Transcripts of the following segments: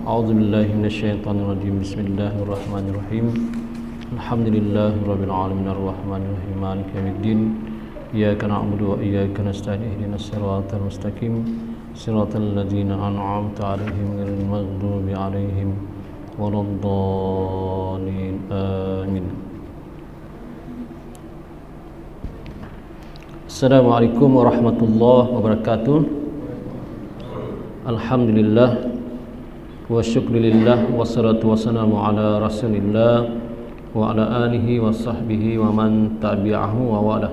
A'udzu billahi minasyaitonir rajim. Bismillahirrahmanirrahim. Alhamdulillahirabbil alamin arrahmanir rahim maliki yaumiddin. Iyyaka na'budu wa iyyaka nasta'in ihdinas siratal mustaqim siratal ladzina an'amta 'alaihim ghairil maghdubi 'alaihim waladdallin. Amin. Assalamualaikum warahmatullahi wabarakatuh. Alhamdulillah wa syukurillah wassalatu wassalamu ala rasulillah wa ala alihi wa sahbihi wa man tabi'ahu wa wala.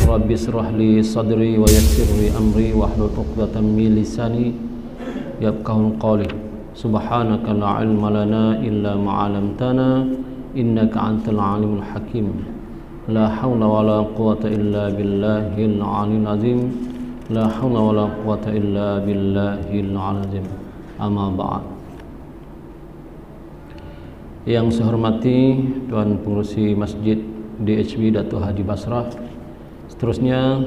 Rabbi shrah li sadri wa yassir li amri wahlul 'uqdatam min lisani yafqahu qawli. Subhanaka la ilma lana illa ma 'allamtana innaka antal alimul hakim. La haula wala quwwata illa billahil 'aliyyil 'azim. La haula wala quwwata illa billahil 'aliyyil 'azim. Amma ba'd. Yang saya hormati Tuan Pengurusi Masjid DHB Datuk Haji Basrah, seterusnya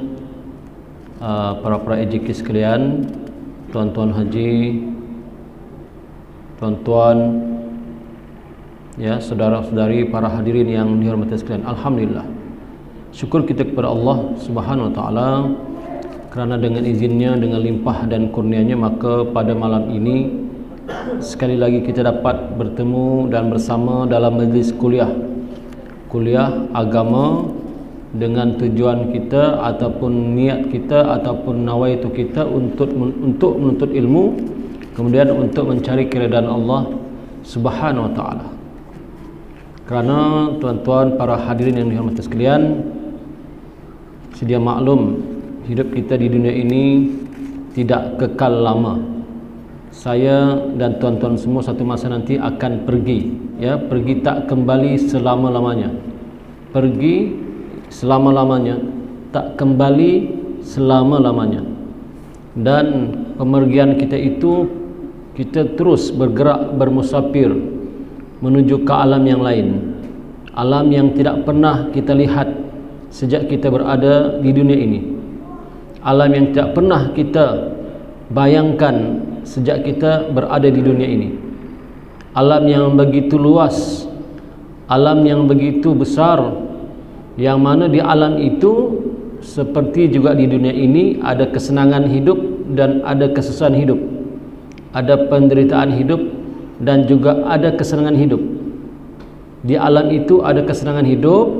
para EJK sekalian, tuan-tuan haji, tuan-tuan, ya, saudara-saudari, para hadirin yang dihormati sekalian. Alhamdulillah, syukur kita kepada Allah Subhanahu wa taala kerana dengan izinnya, dengan limpah dan kurnianya, maka pada malam ini sekali lagi kita dapat bertemu dan bersama dalam majlis kuliah agama dengan tujuan kita ataupun niat kita ataupun nawaitu kita untuk menuntut ilmu, kemudian untuk mencari keridaan Allah Subhanahu wa taala. Kerana tuan-tuan para hadirin yang dihormati sekalian, sedia maklum hidup kita di dunia ini tidak kekal lama. Saya dan tuan-tuan semua satu masa nanti akan pergi, ya, pergi tak kembali selama-lamanya. Pergi selama-lamanya, tak kembali selama-lamanya. Dan pemergian kita itu, kita terus bergerak bermusafir menuju ke alam yang lain. Alam yang tidak pernah kita lihat sejak kita berada di dunia ini. Alam yang tidak pernah kita bayangkan sejak kita berada di dunia ini. Alam yang begitu luas, alam yang begitu besar, yang mana di alam itu seperti juga di dunia ini ada kesenangan hidup dan ada kesusahan hidup, ada penderitaan hidup dan juga ada kesenangan hidup. Di alam itu ada kesenangan hidup,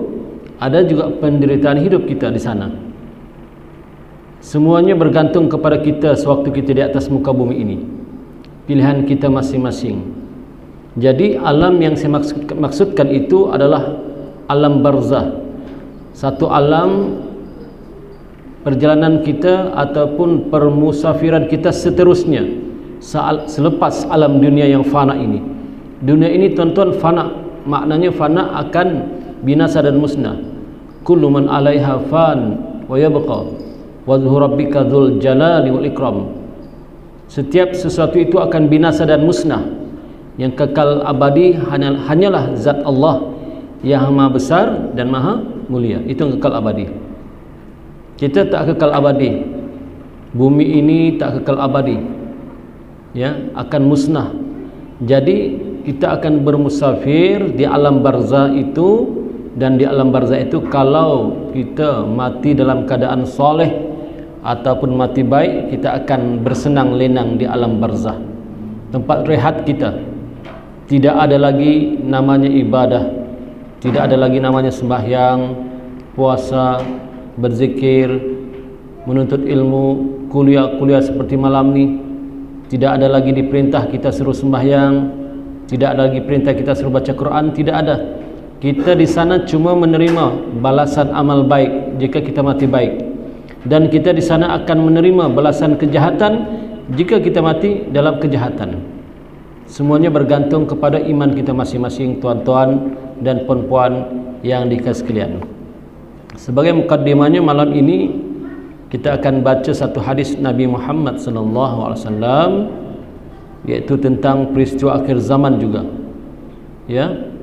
ada juga penderitaan hidup kita di sana. Semuanya bergantung kepada kita sewaktu kita di atas muka bumi ini. Pilihan kita masing-masing. Jadi alam yang saya maksudkan itu adalah alam barzah. Satu alam perjalanan kita ataupun permusafiran kita seterusnya selepas alam dunia yang fana ini. Dunia ini tuan-tuan fana, maknanya fana akan binasa dan musnah. Kullu man 'alaiha fan wa yabqa wajhu rabbika dzul jalali wal ikram. Setiap sesuatu itu akan binasa dan musnah. Yang kekal abadi hanyalah zat Allah yang maha besar dan maha mulia. Itu yang kekal abadi. Kita tak kekal abadi. Bumi ini tak kekal abadi, ya, akan musnah. Jadi kita akan bermusafir di alam barzah itu. Dan di alam barzah itu, kalau kita mati dalam keadaan soleh ataupun mati baik, kita akan bersenang lenang di alam barzah, tempat rehat kita. Tidak ada lagi namanya ibadah, tidak ada lagi namanya sembahyang, puasa, berzikir, menuntut ilmu, kuliah seperti malam ni. Tidak ada lagi diperintah kita suruh sembahyang, tidak ada lagi perintah kita suruh baca Quran, tidak ada. Kita di sana cuma menerima balasan amal baik jika kita mati baik, dan kita di sana akan menerima balasan kejahatan jika kita mati dalam kejahatan. Semuanya bergantung kepada iman kita masing-masing, tuan-tuan dan puan-puan yang dikasihi sekalian. Sebagai mukaddimahnya, malam ini kita akan baca satu hadis Nabi Muhammad SAW, yaitu tentang peristiwa akhir zaman juga, ya,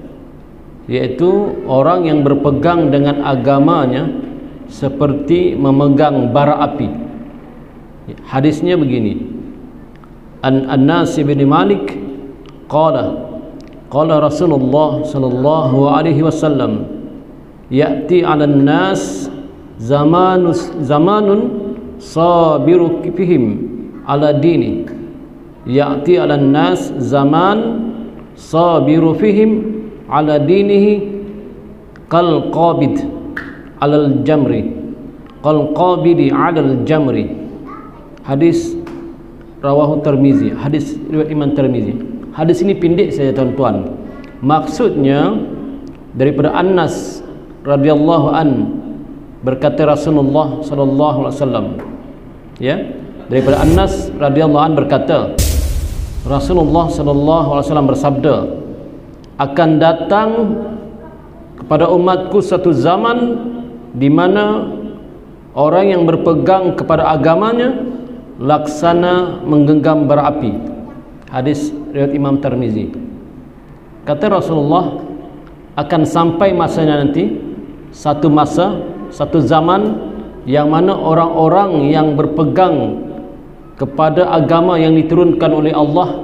yaitu orang yang berpegang dengan agamanya seperti memegang bara api. Hadisnya begini: An-Nas bin Malik qala Rasulullah sallallahu alaihi wasallam, ya'ti 'alan nas zamanun sabiru fihim ala dini, ya'ti 'alan nas zaman sabiru fihim ala dinihi qal qabid 'alal jamri, qal qabidi 'alal jamri. Hadis rawahu Tirmizi, hadis riwayat Imam Tirmizi. Hadis ini pendek saja tuan-tuan. Maksudnya daripada Anas radhiyallahu an, berkata Rasulullah sallallahu alaihi wasallam, ya, daripada Anas radhiyallahu an berkata, Rasulullah sallallahu alaihi wasallam bersabda, akan datang kepada umatku satu zaman di mana orang yang berpegang kepada agamanya laksana menggenggam bara api. Hadis riwayat Imam Tirmizi. Kata Rasulullah, akan sampai masanya nanti satu masa, satu zaman yang mana orang-orang yang berpegang kepada agama yang diturunkan oleh Allah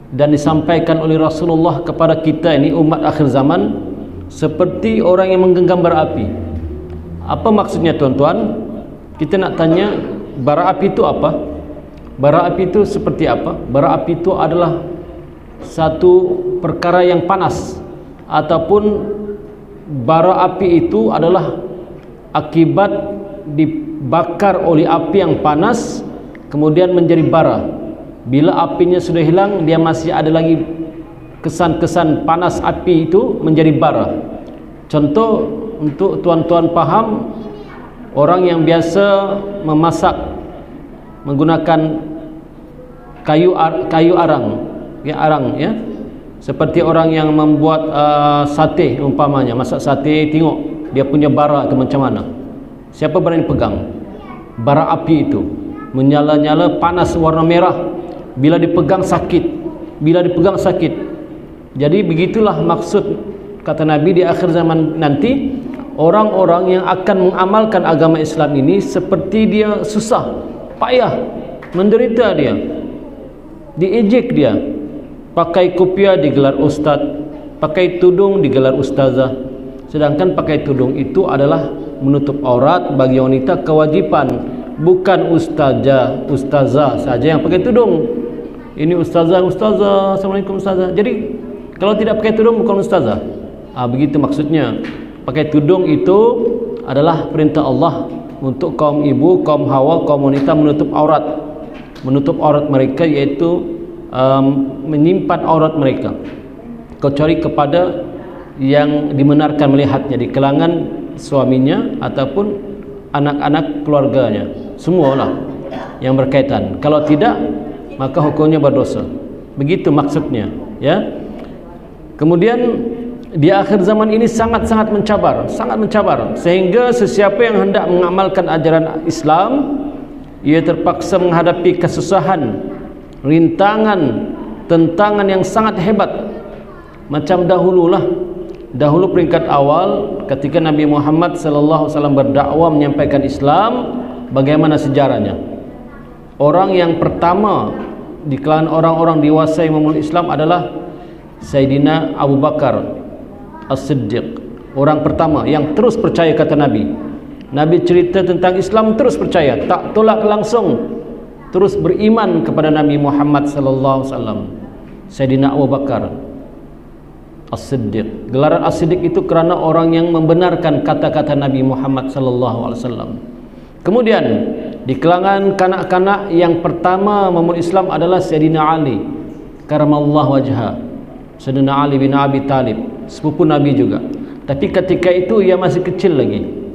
dan disampaikan oleh Rasulullah kepada kita ini umat akhir zaman seperti orang yang menggenggam bara api. Apa maksudnya tuan-tuan? Kita nak tanya, bara api itu apa? Bara api itu seperti apa? Bara api itu adalah satu perkara yang panas, ataupun bara api itu adalah akibat dibakar oleh api yang panas kemudian menjadi bara. Bila apinya sudah hilang, dia masih ada lagi kesan-kesan panas api itu menjadi bara. Contoh untuk tuan-tuan faham, orang yang biasa memasak menggunakan kayu arang, ya, seperti orang yang membuat sate umpamanya, masak sate, tengok dia punya bara itu macam mana. Siapa berani pegang? Bara api itu menyala-nyala, panas, warna merah. Bila dipegang sakit, bila dipegang sakit. Jadi begitulah maksud kata Nabi di akhir zaman nanti, orang-orang yang akan mengamalkan agama Islam ini seperti dia susah, payah, menderita dia, diejek dia. Pakai kopiah digelar ustaz, pakai tudung digelar ustazah. Sedangkan pakai tudung itu adalah menutup aurat bagi wanita, kewajiban. Bukan ustazah saja yang pakai tudung. Ini ustazah, assalamualaikum ustazah. Jadi kalau tidak pakai tudung bukan ustazah. Begitu maksudnya. Pakai tudung itu adalah perintah Allah untuk kaum ibu, kaum hawa, kaum wanita menutup aurat. Menutup aurat mereka, yaitu menyimpan aurat mereka, kecuali kepada yang dibenarkan melihatnya di kalangan suaminya ataupun anak-anak keluarganya, semualah yang berkaitan. Kalau tidak, maka hukumnya berdosa. Begitu maksudnya, ya. Kemudian di akhir zaman ini sangat-sangat mencabar, sehingga sesiapa yang hendak mengamalkan ajaran Islam, ia terpaksa menghadapi kesusahan, rintangan, tentangan yang sangat hebat. Macam dahululah, dahulu peringkat awal ketika Nabi Muhammad sallallahu alaihi wasallam berdakwah menyampaikan Islam, bagaimana sejarahnya? Orang yang pertama di kalangan orang-orang dewasa yang memeluk Islam adalah Sayyidina Abu Bakar As-Siddiq. Orang pertama yang terus percaya kata Nabi. Nabi cerita tentang Islam, terus percaya, tak tolak langsung, terus beriman kepada Nabi Muhammad sallallahu alaihi wasallam. Sayyidina Abu Bakar As-Siddiq. Gelaran As-Siddiq itu kerana orang yang membenarkan kata-kata Nabi Muhammad sallallahu alaihi wasallam. Kemudian di kalangan kanak-kanak yang pertama memeluk Islam adalah Sayyidina Ali karamallahu wajha. Sayyidina Ali bin Abi Talib, sepupu Nabi juga. Tapi ketika itu ia masih kecil lagi.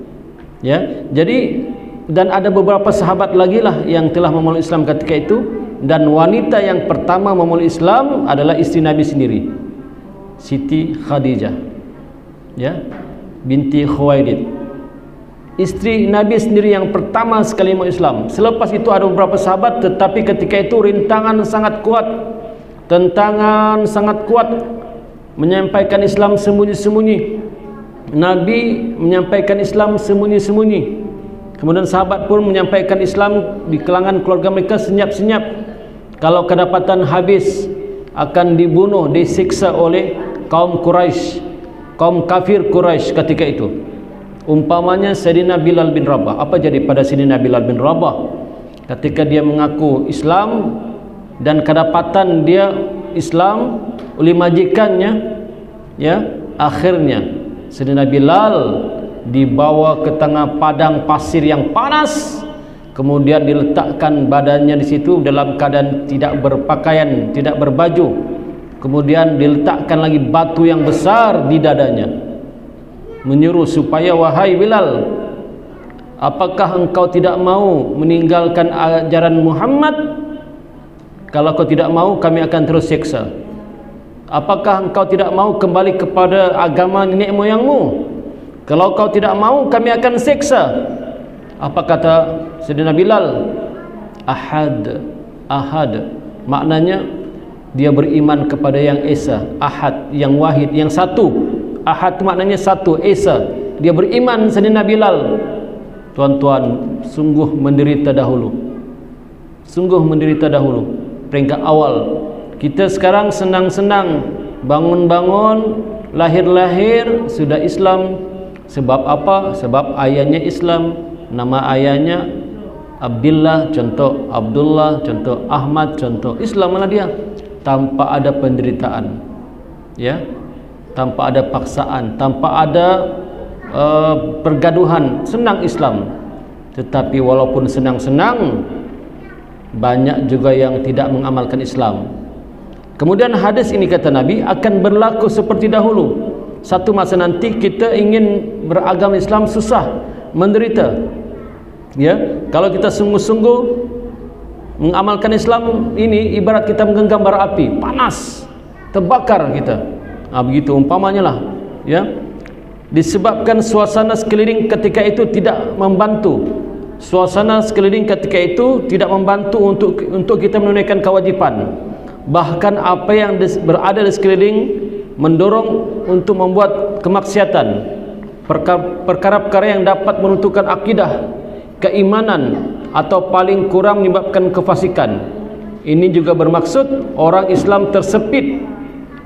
Ya, jadi dan ada beberapa sahabat lagi lah yang telah memeluk Islam ketika itu, dan wanita yang pertama memeluk Islam adalah istri Nabi sendiri, Siti Khadijah, ya, binti Khuwailid. Istri Nabi sendiri yang pertama sekali memeluk Islam. Selepas itu ada beberapa sahabat, tetapi ketika itu rintangan sangat kuat, tentangan sangat kuat, menyampaikan Islam sembunyi-sembunyi. Nabi menyampaikan Islam sembunyi-sembunyi. Kemudian sahabat pun menyampaikan Islam di kalangan keluarga mereka senyap-senyap. Kalau kedapatan habis akan dibunuh, disiksa oleh kaum Quraisy, kaum kafir Quraisy ketika itu. Umpamanya Sayyidina Bilal bin Rabah. Apa jadi pada Sayyidina Bilal bin Rabah ketika dia mengaku Islam dan kedapatan dia Islam oleh majikannya, ya, akhirnya Sayyidina Bilal dibawa ke tengah padang pasir yang panas, kemudian diletakkan badannya di situ dalam keadaan tidak berpakaian, tidak berbaju, kemudian diletakkan lagi batu yang besar di dadanya, menyuruh supaya, wahai Bilal, apakah engkau tidak mau meninggalkan ajaran Muhammad? Kalau kau tidak mau, kami akan terus siksa. Apakah engkau tidak mau kembali kepada agama nenek moyangmu? Kalau kau tidak mau, kami akan siksa. Apa kata Sayyidina Bilal? Ahad. Ahad maknanya dia beriman kepada yang Esa. Ahad, yang wahid, yang satu. Ahad maknanya satu, Esa. Dia beriman Sayyidina Bilal. Tuan-tuan, sungguh menderita dahulu. Sungguh menderita dahulu. Peringkat awal. Kita sekarang senang-senang, bangun-bangun, lahir-lahir sudah Islam. Sebab apa? Sebab ayahnya Islam, nama ayahnya Abdullah, contoh Abdullah, contoh Ahmad, contoh Islam mana dia? Tanpa ada penderitaan, ya, tanpa ada paksaan, tanpa ada pergaduhan, senang Islam. Tetapi walaupun senang-senang, banyak juga yang tidak mengamalkan Islam. Kemudian hadis ini kata Nabi akan berlaku seperti dahulu. Satu masa nanti kita ingin beragama Islam susah, menderita. Ya, kalau kita sungguh-sungguh mengamalkan Islam ini ibarat kita menggenggam bara api, panas, terbakar kita. Begitu umpamanya lah, ya. Disebabkan suasana sekeliling ketika itu tidak membantu. Suasana sekeliling ketika itu tidak membantu untuk kita menunaikan kewajipan. Bahkan apa yang berada di sekeliling mendorong untuk membuat kemaksiatan, perkara-perkara yang dapat menentukan akidah, keimanan, atau paling kurang menyebabkan kefasikan. Ini juga bermaksud orang Islam tersepit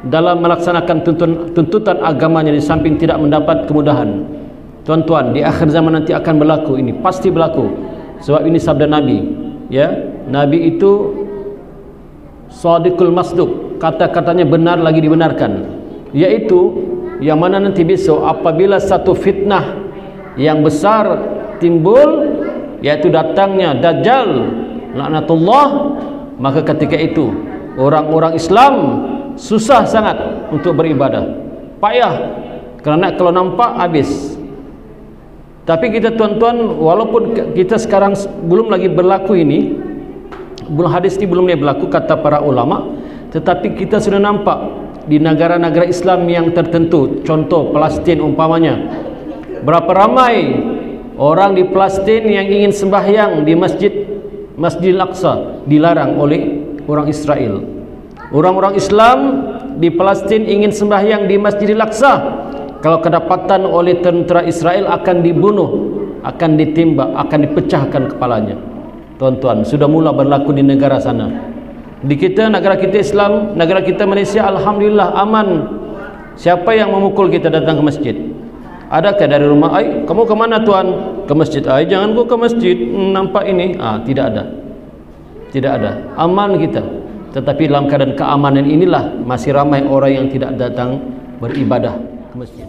dalam melaksanakan tuntutan agamanya, di samping tidak mendapat kemudahan. Tuan-tuan, di akhir zaman nanti akan berlaku ini, pasti berlaku. Sebab ini sabda Nabi, ya. Nabi itu shadiqul masduq, kata-katanya benar lagi dibenarkan. Yaitu yang mana nanti besok apabila satu fitnah yang besar timbul, yaitu datangnya Dajjal laknatullah, maka ketika itu orang-orang Islam susah sangat untuk beribadah, payah, kerana kalau nampak habis. Tapi kita tuan-tuan, walaupun kita sekarang belum lagi berlaku ini, hadis ini belum lagi berlaku kata para ulama, tetapi kita sudah nampak di negara-negara Islam yang tertentu, contoh Palestin umpamanya, berapa ramai orang di Palestin yang ingin sembahyang di Masjidil Aqsa, dilarang oleh orang Israel. Orang-orang Islam di Palestin ingin sembahyang di Masjidil Aqsa, kalau kedapatan oleh tentera Israel akan dibunuh, akan ditembak, akan dipecahkan kepalanya. Tuan-tuan, sudah mula berlaku di negara sana. Di kita, negara kita Islam, negara kita Malaysia, alhamdulillah aman. Siapa yang memukul kita datang ke masjid? Adakah dari rumah, "Ai, kamu ke mana tuan?" "Ke masjid." "Ai, jangan gua ke masjid, nampak ini." Tidak ada. Tidak ada. Aman kita. Tetapi dalam keadaan keamanan inilah masih ramai orang yang tidak datang beribadah ke masjid.